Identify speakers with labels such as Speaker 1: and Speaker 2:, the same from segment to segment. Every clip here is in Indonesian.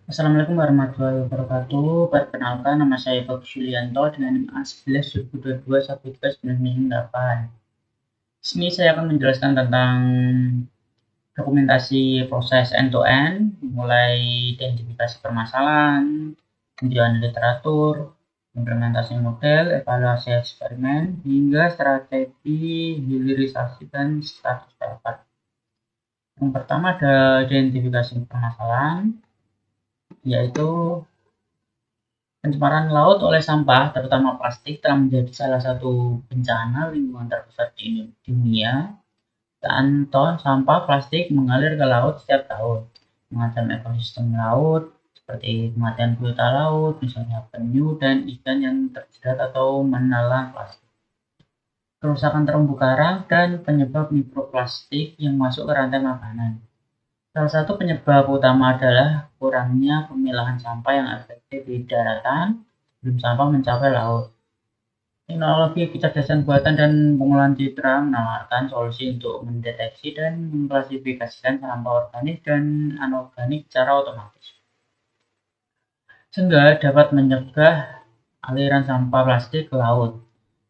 Speaker 1: Assalamualaikum warahmatullahi wabarakatuh. Perkenalkan, nama saya Bagus Yulianto dengan NIM A11 2022 1398. Di sini saya akan menjelaskan tentang dokumentasi proses end-to-end, mulai identifikasi permasalahan, penjualan literatur, implementasi model, evaluasi eksperimen, hingga strategi hilirisasi dan status dapat. Yang pertama ada identifikasi permasalahan, yaitu pencemaran laut oleh sampah, terutama plastik, telah menjadi salah satu bencana lingkungan terbesar di dunia. Jutaan ton sampah plastik mengalir ke laut setiap tahun, mengancam ekosistem laut seperti kematian biota laut, misalnya penyu dan ikan yang terjerat atau menelan plastik. Kerusakan terumbu karang dan penyebab mikroplastik yang masuk ke rantai makanan. Salah satu penyebab utama adalah kurangnya pemilahan sampah yang efektif di daratan sebelum sampah mencapai laut. Teknologi kecerdasan buatan dan pengolahan citra menawarkan solusi untuk mendeteksi dan mengklasifikasikan sampah organik dan anorganik secara otomatis, sehingga dapat mencegah aliran sampah plastik ke laut.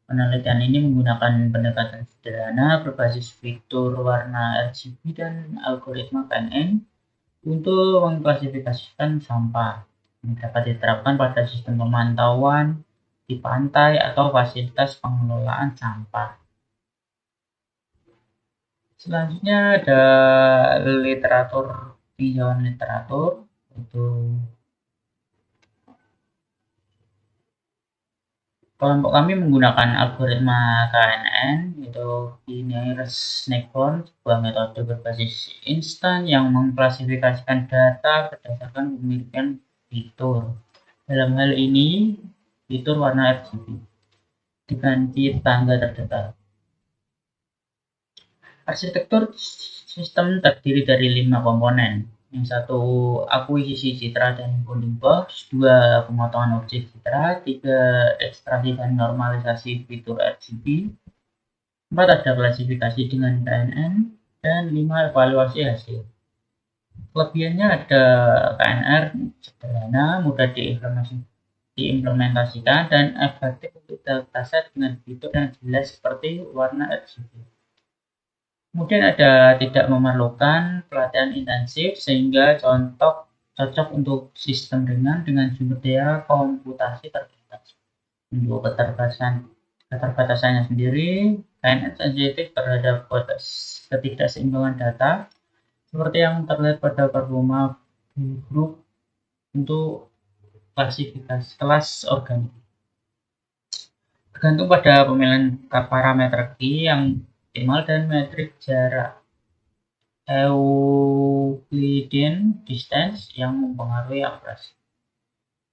Speaker 1: Penelitian ini menggunakan pendekatan sederhana berbasis fitur warna RGB dan algoritma KNN untuk mengklasifikasikan sampah yang dapat diterapkan pada sistem pemantauan di pantai atau fasilitas pengelolaan sampah. Selanjutnya ada literatur, tinjauan literatur, itu kelompok kami menggunakan algoritma KNN, yaitu Linear Snakeborn, sebuah metode berbasis instan yang mengklasifikasikan data berdasarkan pemilikan fitur. Dalam hal ini, fitur warna RGB diganti tangga terdekat. Arsitektur sistem terdiri dari 5 komponen. Yang satu, akuisisi citra dan bounding box, 2, pemotongan objek citra, 3, ekstraksi dan normalisasi fitur RGB, 4, ada klasifikasi dengan KNN, dan 5, evaluasi hasil. Kelebihannya ada KNR sederhana, mudah diimplementasikan, dan efektif untuk dataset dengan fitur yang jelas seperti warna RGB. Kemudian ada tidak memerlukan pelatihan intensif sehingga cocok untuk sistem ringan dengan sumber daya komputasi terbatas. Untuk keterbatasannya sendiri, KNN sensitif terhadap ketidakseimbangan data seperti yang terlihat pada performa grup untuk klasifikasi kelas organik. Tergantung pada pemilihan parameter key yang optimal dan metrik jarak Euclidean distance yang mempengaruhi akurasi.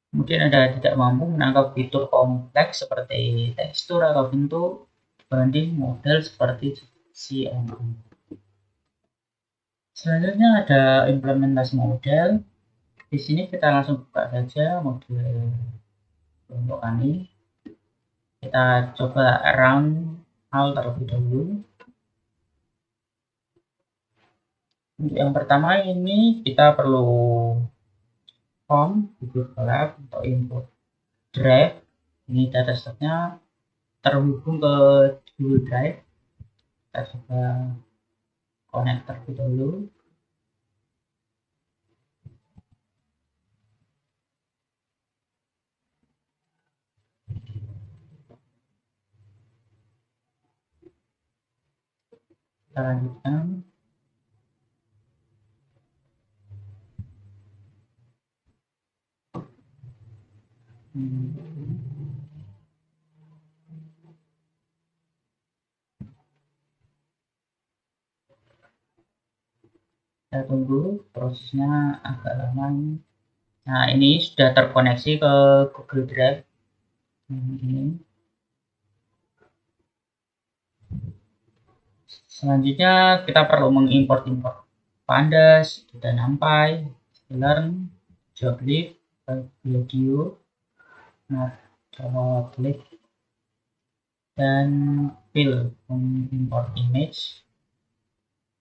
Speaker 1: Kemudian ada tidak mampu menangkap fitur kompleks seperti tekstur atau bentuk dibanding model seperti CNN. Selanjutnya ada implementasi model. Di sini kita langsung buka saja model untuk kami. Kita coba run hal terlebih dahulu. Untuk yang pertama ini kita perlu form Google Colab untuk input drive. Ini datasetnya terhubung ke Google Drive. Kita coba connect terlebih dahulu. Kita lanjutkan. Kita tunggu prosesnya agak lama. Nah, ini sudah terkoneksi ke Google Drive. Ini. Selanjutnya kita perlu mengimport pandas, data NumPy, learn, joblift, video, matplotlib, dan fill, mengimport image,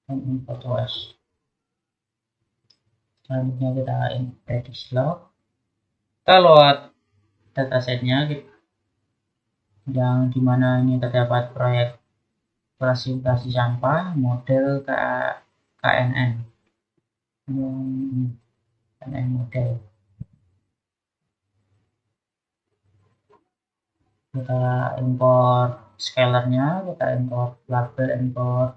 Speaker 1: dan import OS. Selanjutnya kita prediksi log. Kita load datasetnya yang dimana ini terdapat proyek klasifikasi sampah model KNN. KNN model. Kita import scalernya, kita import label, import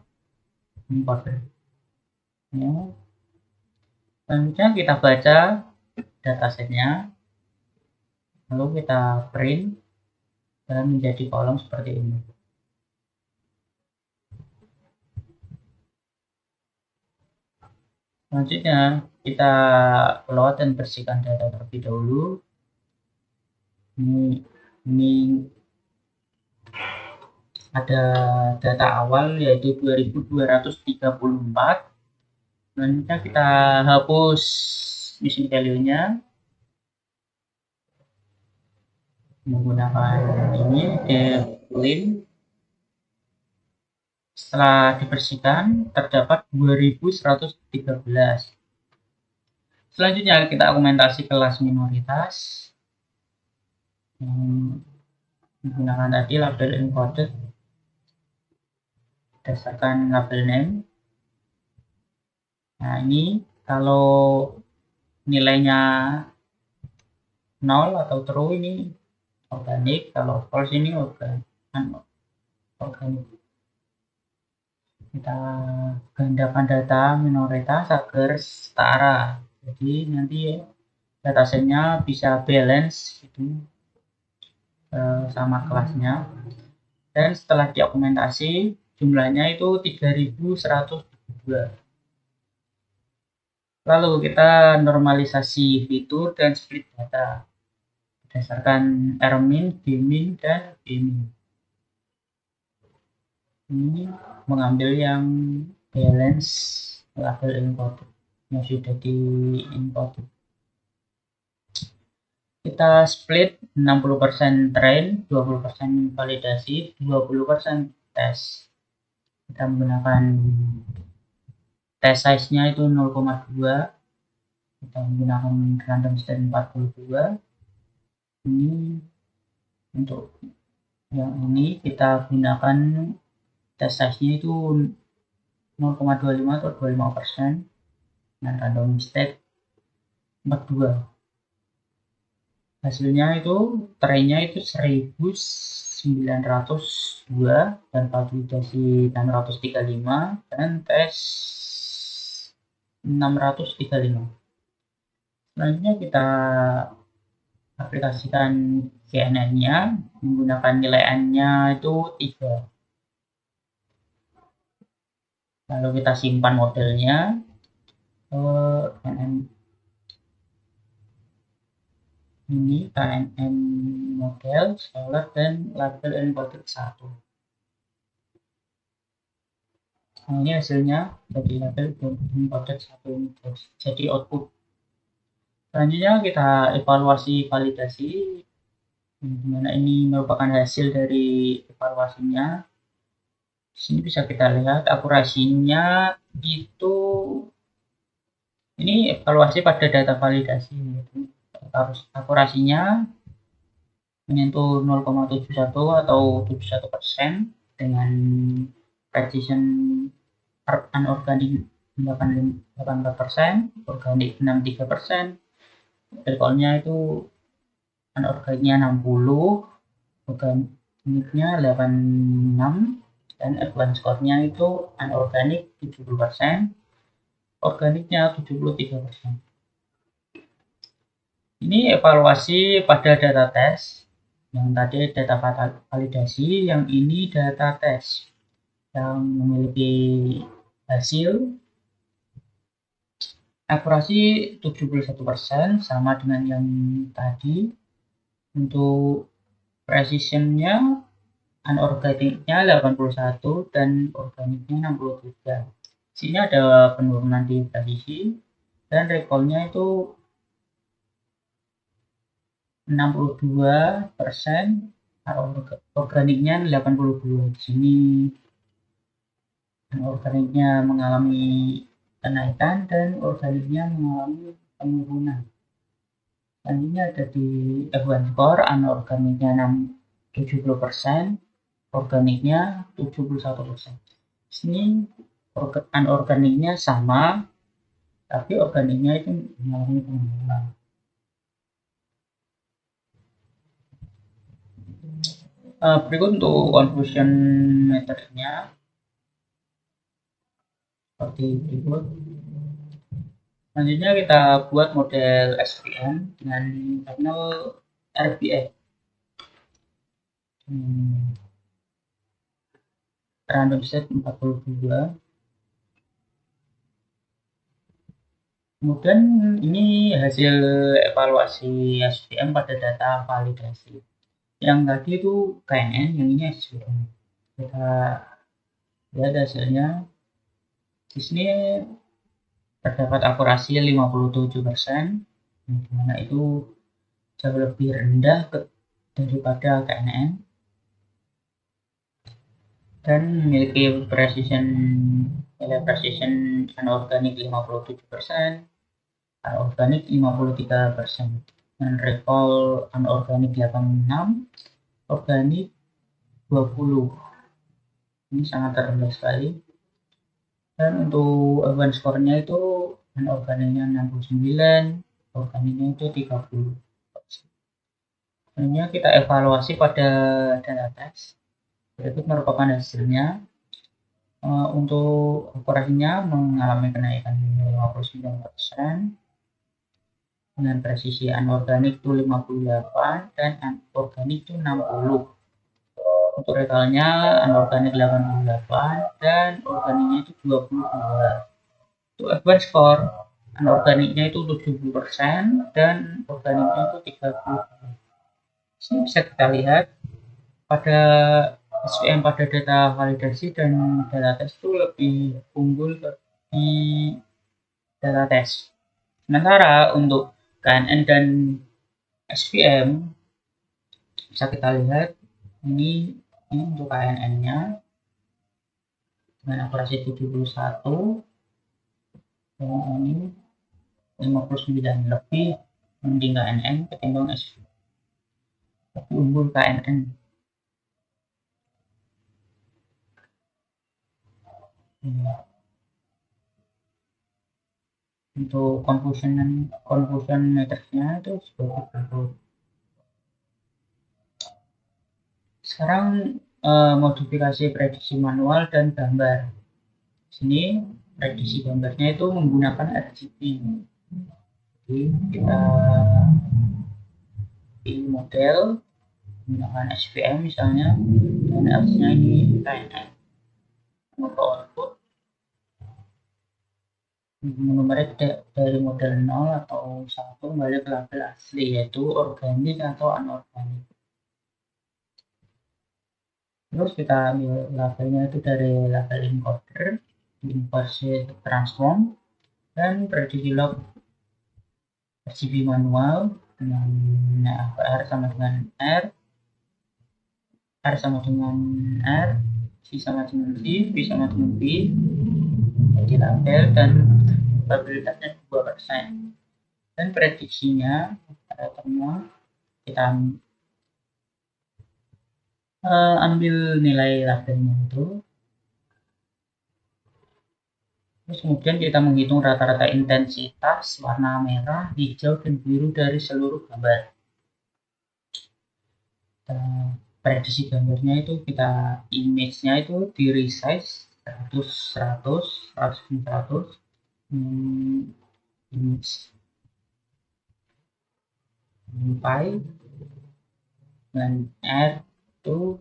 Speaker 1: ya. Selanjutnya kita baca datasetnya, lalu kita print dan menjadi kolom seperti ini. Selanjutnya kita load dan bersihkan data terlebih dahulu. Ini ada data awal yaitu 2234. Selanjutnya kita hapus missing value-nya menggunakan ini clean. Setelah dibersihkan terdapat 2113. Selanjutnya kita argumentasi kelas minoritas menggunakan tadi label encoded berdasarkan label name. Nah, ini kalau nilainya 0 atau true ini organik, kalau false ini organik. Kita gandakan data minoritas agar setara, jadi nanti datasetnya bisa balance gitu sama kelasnya. Dan setelah didokumentasi jumlahnya itu 3102. Lalu kita normalisasi fitur dan split data berdasarkan rmin, bmin, dan bmin. Ini mengambil yang balance label encoded yang sudah di encoded. Kita split 60% train, 20% validasi, 20% tes. Kita menggunakan test size-nya itu 0,2. Kita menggunakan random state 42. Ini untuk yang ini kita gunakan test size-nya itu 0,25 atau 25%. Nah, random state 42. Hasilnya itu trainnya itu 1902 dan validasi 635 dan tes 635. Selanjutnya kita aplikasikan KNN-nya menggunakan nilai N-nya itu 3. Lalu kita simpan modelnya ke KNN. Ini KNN model, scalar, dan label encoded 1. Nah, ini hasilnya jadi label encoded 1 jadi output. Selanjutnya kita evaluasi validasi, dimana ini merupakan hasil dari evaluasinya. Di sini bisa kita lihat akurasinya itu, ini evaluasi pada data validasi. Akurasinya menyentuh 0,71 atau 71% dengan precision anorganik 84%, organik 63%, recall-nya itu anorganiknya 60, organiknya 86, dan advance score-nya itu anorganik 70%, organiknya 73%. Ini evaluasi pada data tes. Yang tadi data validasi, yang ini data tes yang memiliki hasil akurasi 71% sama dengan yang tadi. Untuk precisionnya anorganiknya 81 dan organiknya 63. Sini ada penurunan di presisi dan recall-nya itu 62%, organiknya 82. Di sini organiknya mengalami kenaikan dan organiknya mengalami penurunan. Selanjutnya ada di F1 score, anorganiknya 70%, organiknya 71%. Sini anorganiknya sama, tapi organiknya itu mengalami penurunan. Berikut untuk confusion methodnya seperti berikut. Selanjutnya kita buat model SVM dengan panel RBA. Random set 42. Kemudian ini hasil evaluasi SVM pada data validasi. Yang tadi itu KNN, yang ini SVM. Kita lihat hasilnya. Di sini terdapat akurasi 57%, dimana itu jauh lebih rendah daripada KNN, dan memiliki precision anorganik 57%, anorganik 53%, dan recall anorganik 86, organik 20. Ini sangat rendah sekali. Dan untuk F1 score-nya itu anorganiknya 69, organiknya itu 30. Selanjutnya kita evaluasi pada data test. Berikut merupakan hasilnya. Untuk akurasinya mengalami kenaikan 59%, dengan presisi anorganik itu 58 dan anorganik itu 60. Untuk recallnya anorganik 88 dan organiknya itu 22. Untuk F1 score, anorganiknya itu 70% dan organiknya itu 30. Sini bisa kita lihat pada SVM pada data validasi dan data tes itu lebih unggul di data tes. Sementara untuk KNN dan SVM bisa kita lihat ini untuk KNN-nya dengan akurasi 71 dan ini 59, lebih mending KNN ketimbang SVM, lebih unggul KNN. Untuk confusion matrixnya itu seperti berikut. Sekarang modifikasi prediksi manual dan gambar. Sini prediksi gambarnya itu menggunakan RGB. Jadi kita pilih model menggunakan SVM misalnya, dan X-nya ini KNN. Untuk output numerik dari model 0 atau 1 kembali ke label asli, yaitu organik atau anorganik. Terus kita ambil labelnya itu dari label encoder, inversi transform, dan prediksi log RGB manual dengan R sama dengan R, R sama dengan R, C sama dengan C, B sama dengan B, jadi label, dan probabilitasnya 2%. Dan prediksinya parameternya kita ambil nilai labelnya itu, terus kemudian kita menghitung rata-rata intensitas warna merah, hijau, dan biru dari seluruh gambar. Prediksi gambarnya itu kita image-nya itu di resize 100 image pi dengan R itu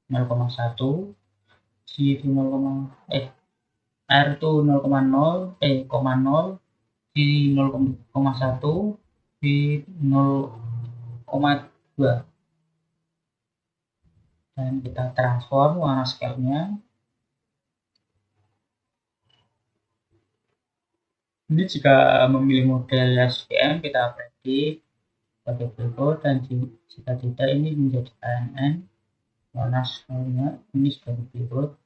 Speaker 1: 0,1, G itu R itu 0,0, G 0,1, B 0,2, dan kita transform warna scale-nya. Ini jika memilih model SVM kita predik sebagai berikut, dan jika tidak ini menjadi KNN, warna scale-nya ini sebagai berikut,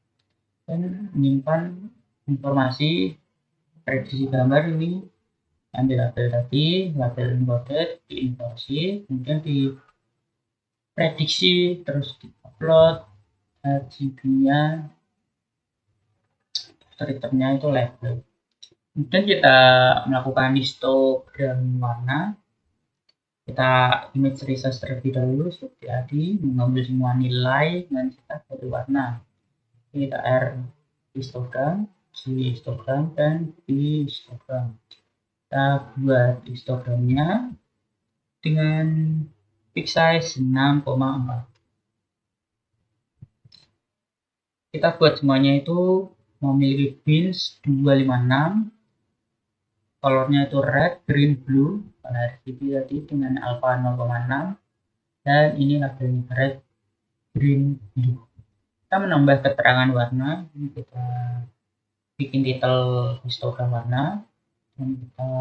Speaker 1: dan menyimpan informasi prediksi gambar ini ambil label tadi, label encoded, diinversi, kemudian diprediksi, terus diupload RGB-nya, returnnya itu label. Kemudian kita melakukan histogram warna. Kita image research terlebih dahulu seperti tadi, mengambil semua nilai dan kita dari warna. Kita R histogram, G histogram, dan B histogram. Kita buat histogramnya dengan peak size 6,4. Kita buat semuanya itu memiliki bins 256, colornya itu red, green, blue, pada RGB tadi dengan alpha 0,6, dan ini labelnya red, green, blue. Kita menambah keterangan warna, ini kita bikin titel histogram warna, dan kita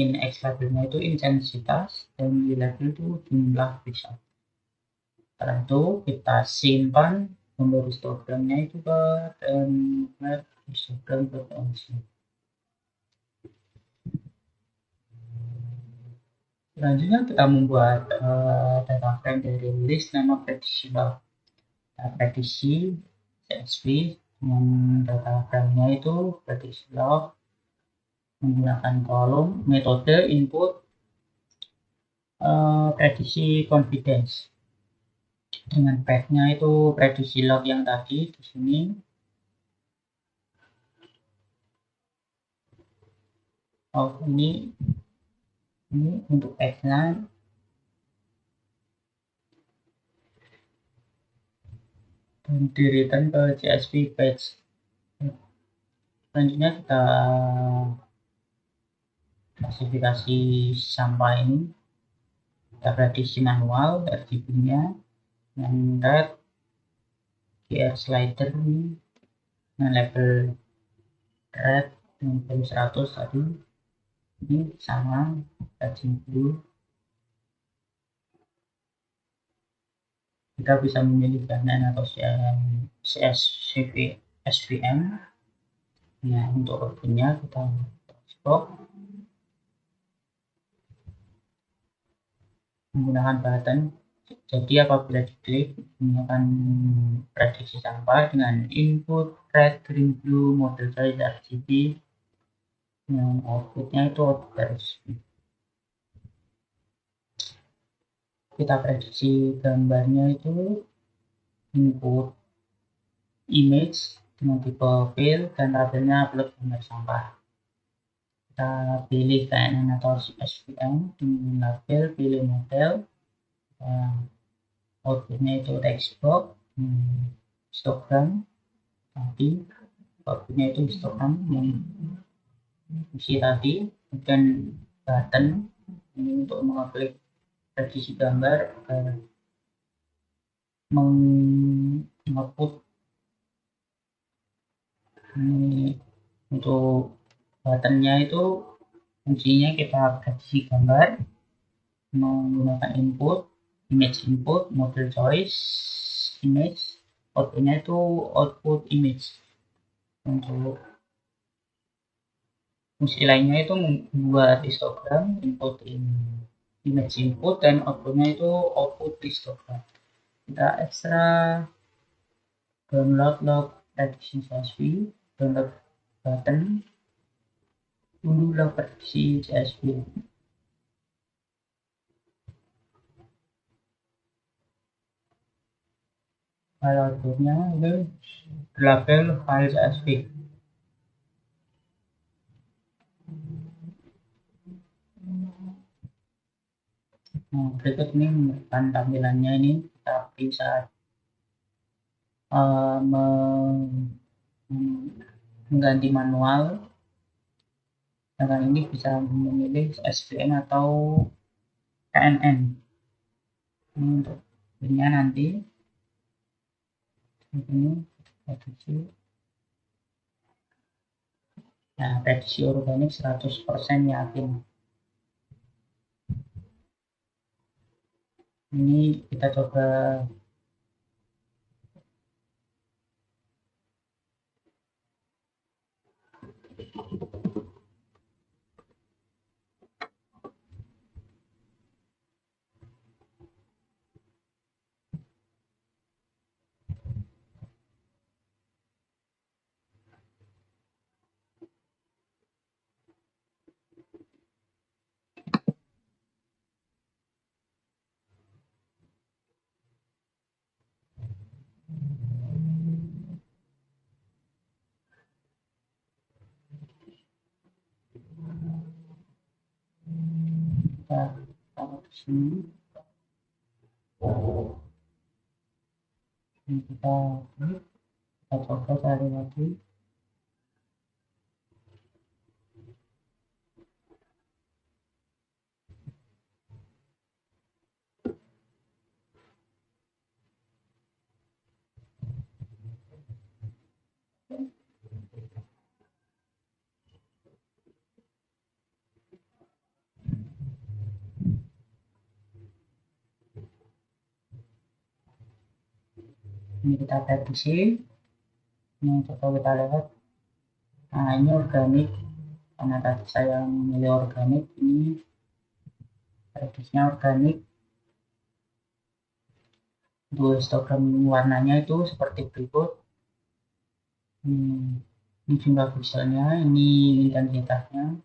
Speaker 1: in X labelnya itu intensitas, dan di label itu jumlah pixel. Setelah itu kita simpan nomor histogramnya itu ke template histogram.mc. Selanjutnya kita membuat data frame dari list nama prediksi log. Prediksi CSV dengan data frame-nya itu prediksi log menggunakan kolom metode input prediksi confidence. Dengan path-nya itu prediksi log yang tadi di sini. Ini untuk path-nya. Dan di return ke CSV page. Selanjutnya kita klasifikasi sampah ini. Kita prediksi manual RGB-nya yang red, QR slider ini dengan label red dengan value 100 tadi. Ini sama rajin blue. Kita bisa memilih bahan atau CSV SVM. Nah, untuk outputnya kita ekspor menggunakan button. Jadi apabila diklik menggunakan prediksi sampah dengan input red, green, blue, model size RGB, yang outputnya itu output RGB. Kita prediksi gambarnya itu input image dengan tipe fill dan labelnya upload gambar sampah. Kita pilih KNN atau SVM dengan label, pilih model, outputnya itu text box, histogram tadi, outputnya itu histogram yang isi tadi, dan button ini untuk mengklik prediksi gambar mengoutput. Ini untuk buttonnya itu fungsinya kita prediksi gambar menggunakan input image input model choice image, outputnya itu output image. Untuk fungsi lainnya itu membuat histogram input image input dan outputnya itu output histogram. Kita ekstra download log prediksi CSV, download button, unduh log prediksi CSV. File outputnya itu label file CSV. Nah, berikut ini merupakan tampilannya. Ini kita bisa mengganti manual. Dengan ini bisa memilih SVM atau KNN. Ini untuk ini nanti ini prediksi. Nah, prediksi organik 100% yakin. Ini kita coba sini. Ini kita coba cari lagi. Ini kita prediksi. Ini coba kita lihat. Nah, ini organik. Karena tadi saya memilih organik, ini prediksinya organik. Untuk histogram warnanya itu seperti berikut. Ini jumlah pixelnya, ini intensitasnya.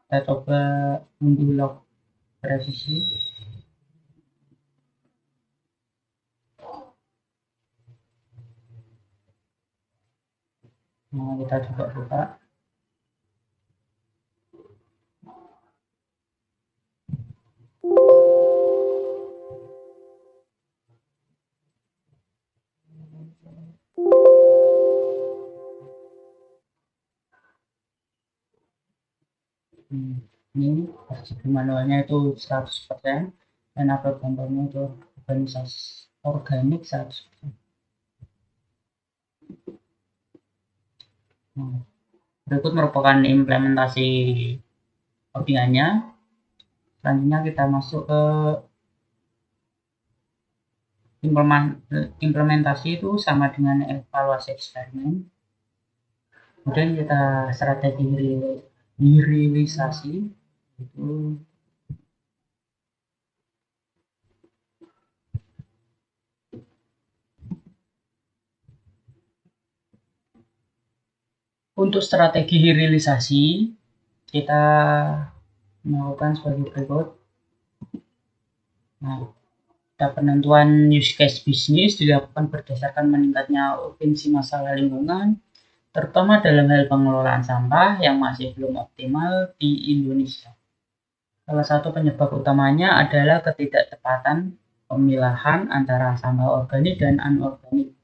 Speaker 1: Kita coba unduh log presisi. Nah, kita coba buka. Ini RGB manualnya itu 100% dan upload gambarnya itu organik 100%. Nah, berikut merupakan implementasi codingannya. Selanjutnya kita masuk ke implementasi itu sama dengan evaluasi eksperimen. Kemudian kita strategi dirilisasi itu untuk strategi dirilisasi kita melakukan sebagai berikut. Nah, penentuan use case bisnis dilakukan berdasarkan meningkatnya urgensi masalah lingkungan, terutama dalam hal pengelolaan sampah yang masih belum optimal di Indonesia. Salah satu penyebab utamanya adalah ketidaktepatan pemilahan antara sampah organik dan anorganik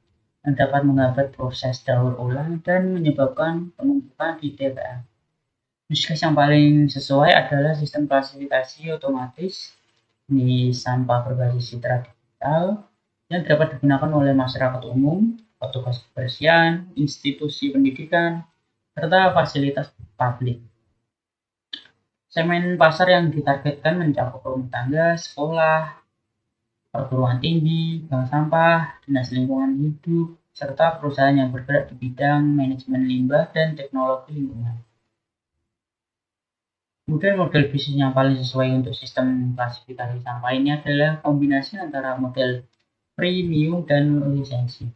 Speaker 1: yang dapat menghambat proses daur ulang dan menyebabkan penumpukan di TPA. Use case yang paling sesuai adalah sistem klasifikasi otomatis di sampah berbasis citra digital yang dapat digunakan oleh masyarakat umum, petugas kebersihan, institusi pendidikan, serta fasilitas publik. Segmen pasar yang ditargetkan mencakup rumah tangga, sekolah, perguruan tinggi, bank sampah, dinas lingkungan hidup, serta perusahaan yang bergerak di bidang manajemen limbah dan teknologi lingkungan. Kemudian model bisnis yang paling sesuai untuk sistem klasifikasi sampah ini adalah kombinasi antara model premium dan lisensi.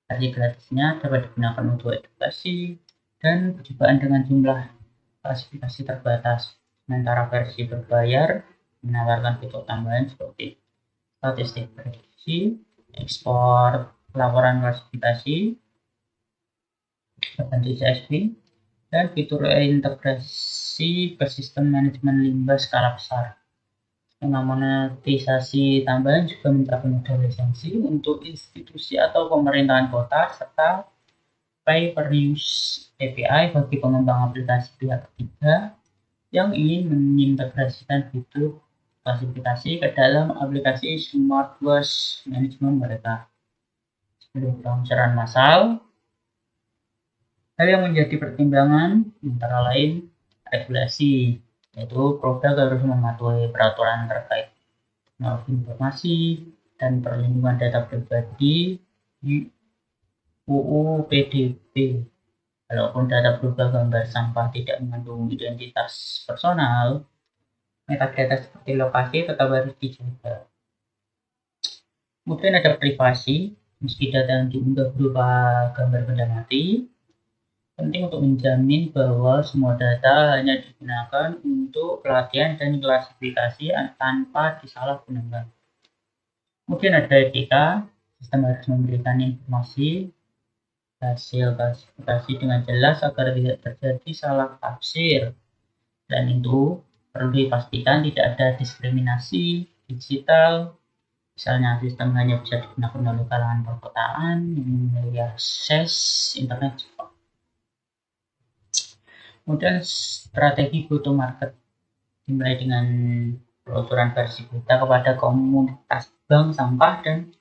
Speaker 1: Versi gratisnya dapat digunakan untuk edukasi dan percobaan dengan jumlah klasifikasi terbatas. Sementara versi berbayar menawarkan fitur tambahan seperti statistik prediksi, ekspor laporan klasifikasi, berbagai CSV, dan fitur integrasi ke sistem manajemen limbah skala besar. Dengan monetisasi tambahan juga mencapai model lisensi untuk institusi atau pemerintahan kota serta pay per use API bagi pengembang aplikasi pihak ketiga yang ingin mengintegrasikan fitur klasifikasi ke dalam aplikasi smart waste management mereka. Sebelum peluncuran massal, hal yang menjadi pertimbangan antara lain regulasi, yaitu produk harus mematuhi peraturan terkait teknologi informasi dan perlindungan data pribadi UU PDB. Walaupun data berupa gambar sampah tidak mengandung identitas personal, metadata seperti lokasi tetap harus dijaga. Kemudian ada privasi, meski data yang diunggah berupa gambar benda mati, Penting untuk menjamin bahwa semua data hanya digunakan untuk pelatihan dan klasifikasi tanpa disalahgunakan. Mungkin ada etika, sistem harus memberikan informasi hasil klasifikasi dengan jelas agar tidak terjadi salah tafsir. Dan itu perlu dipastikan tidak ada diskriminasi digital. Misalnya sistem hanya bisa digunakan oleh kalangan perkotaan yang memiliki akses internet cepat. Kemudian strategi go to market dimulai dengan peluncuran versi beta kepada komunitas bank sampah dan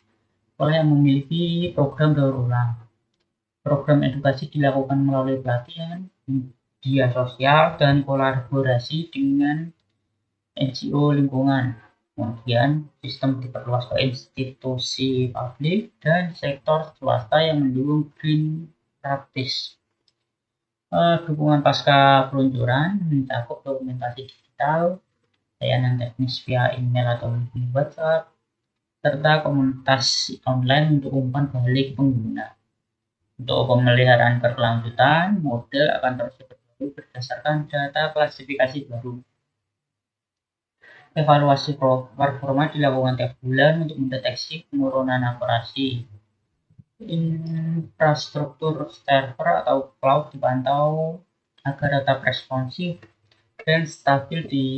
Speaker 1: oleh yang memiliki program daur ulang. Program edukasi dilakukan melalui pelatihan, media sosial, dan kolaborasi dengan NGO lingkungan. Kemudian sistem diperluas ke institusi publik dan sektor swasta yang mendukung green practice. Dukungan pasca peluncuran mencakup dokumentasi digital, layanan teknis via email atau WhatsApp, serta komunitas online untuk umpan balik pengguna. Untuk pemeliharaan berkelanjutan, model akan terus diperbarui berdasarkan data klasifikasi baru. Evaluasi performa dilakukan tiap bulan untuk mendeteksi penurunan akurasi. Infrastruktur server atau cloud dipantau agar tetap responsif dan stabil di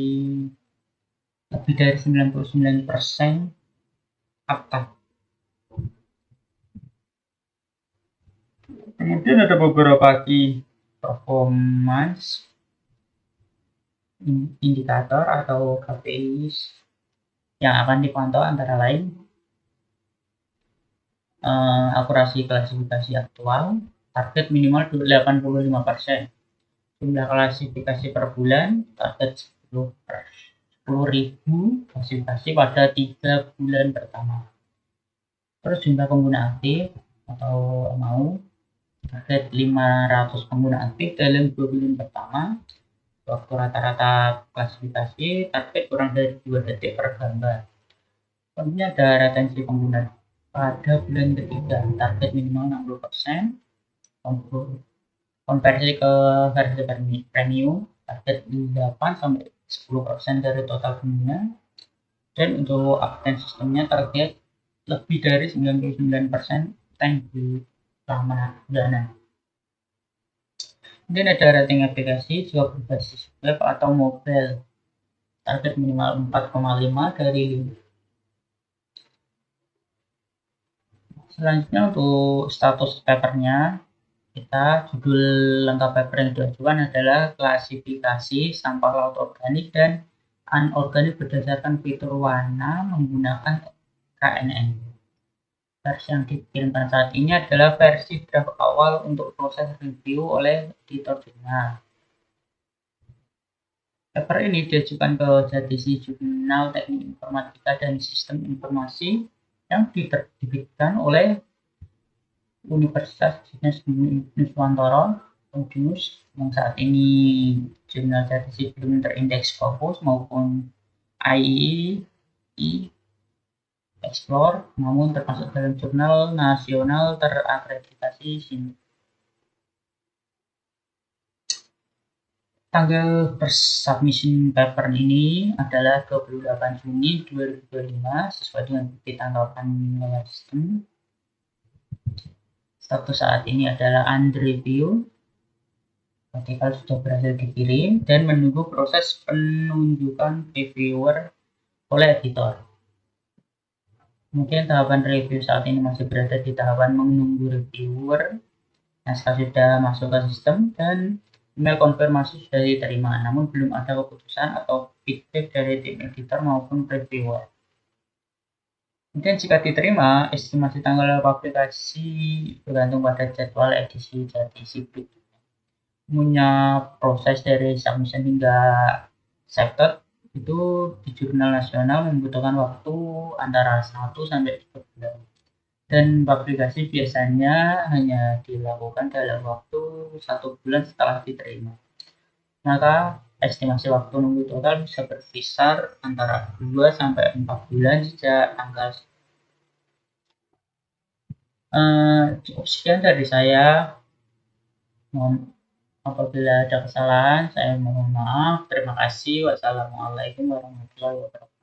Speaker 1: lebih dari 99% uptime. Kemudian ada beberapa key performance indikator atau KPI yang akan dipantau antara lain akurasi klasifikasi aktual, target minimal 85%, jumlah klasifikasi per bulan, target 10.000 klasifikasi pada 3 bulan pertama. Terus jumlah pengguna aktif atau mau target 500 pengguna aktif dalam 2 bulan pertama. Waktu rata-rata klasifikasi target kurang dari 2 detik per gambar. Kemudian ada retensi pengguna pada bulan ketiga, target minimal 60%, konversi ke versi premium, target 8-10% dari total pengguna, dan untuk uptime sistemnya target lebih dari 99% time di lama bulanan. Kemudian ada rating aplikasi juga berbasis web atau mobile, target minimal 4,5 dari 5. Selanjutnya untuk status papernya, kita judul lengkap paper yang diajukan adalah klasifikasi sampah laut organik dan anorganik berdasarkan fitur warna menggunakan KNN. Versi yang dikirimkan saat ini adalah versi draft awal untuk proses review oleh editor jurnal. Paper ini diajukan ke JTC Jurnal Teknik Informatika dan Sistem Informasi yang diterbitkan oleh Universitas Nuswantara Unus yang saat ini jurnal JTC belum terindeks Scopus maupun IEEE Explore, namun termasuk dalam jurnal nasional terakreditasi SINP. Tanggal submission paper ini adalah 28 Juni 2025 sesuai dengan bukti tanggapan nilai sistem. Status saat ini adalah under review. Artikel sudah berhasil dikirim dan menunggu proses penunjukan reviewer oleh editor. Mungkin tahapan review saat ini masih berada di tahapan menunggu reviewer. Naskah sudah masuk ke sistem dan email konfirmasi sudah diterima, namun belum ada keputusan atau feedback dari tim editor maupun reviewer. Kemudian jika diterima, estimasi tanggal publikasi bergantung pada jadwal edisi JTC. Punya proses dari submission hingga accepted itu di jurnal nasional membutuhkan waktu antara 1-3 bulan. Dan publikasi biasanya hanya dilakukan dalam waktu 1 bulan setelah diterima. Maka estimasi waktu nunggu total bisa berkisar antara 2-4 bulan sejak tanggal. Cukup sekian dari saya. Mohon apabila ada kesalahan, saya mohon maaf. Terima kasih. Wassalamualaikum warahmatullahi wabarakatuh.